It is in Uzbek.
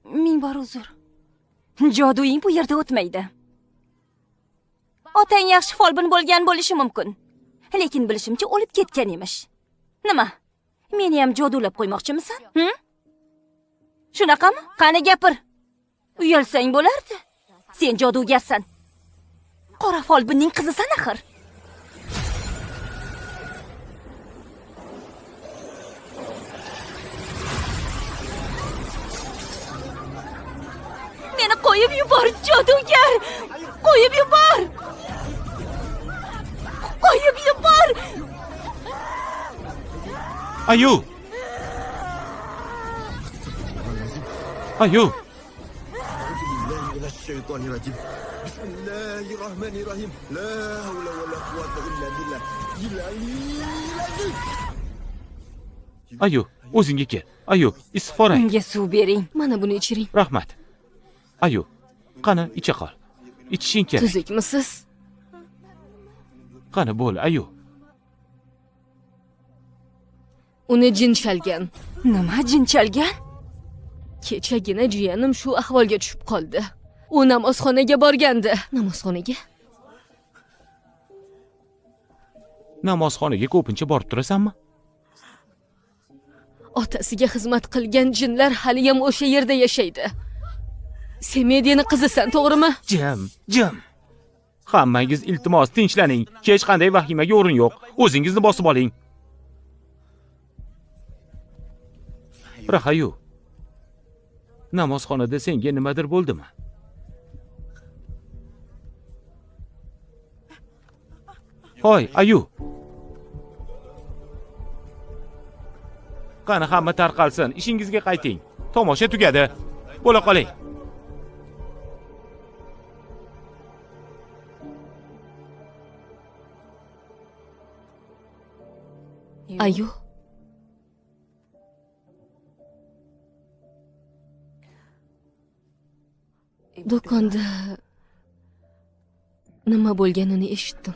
Ming bor uzr. Joduing bu yerda o'tmaydi. Otang yaxshi folbin bo'lgan bo'lishi mumkin. Lekin bilishimcha o'lib ketgan emish. Nima? Meni ham jodulab qo'ymoqchimisan? Shunaqami? Qani gapir. Uyalsang bo'lardi. Sen jodugarsan. Qora folbinning qizisan axir. Meni qo'yib yubor, jodugar! Qo'yib yubor! Qo'yib yubor! Ayu! Ayu! Bismillahirrahmanirrahim. La havla va la quwwata illa billah. Ayu, o'zingga kel. Ayu, istifora. Unga suv bering. Mana buni ichiring. Rahmat. Ayu, qani icha qol. Ichishing kerak. Tuzukmisiz? Qani bo'l, Ayu. Uni jin chalgan. Nima jin chalgan? Kechagina jiyanim shu ahvolga tushib qoldi. U namozxonaga borgandi. Namozxonaga? Namozxonaga ko'pincha borib turasanmi? Otasiga xizmat qilgan jinlar hali ham o'sha yerda yashaydi. Semediyani qizisan, to'g'rimi? Jim. Hammangiz iltimos tinchlaning. Hech qanday vahimaga o'rin yo'q. O'zingizni bosib oling. Rahayu. Namozxonada senga nimadir bo'ldimi? Hoy, Ayu. Qani hamma tarqalsin, ishingizga qayting. Tomosha tugadi. Bo'la qoling. Ayu. Do'konda nima bo'lganini eshitdim.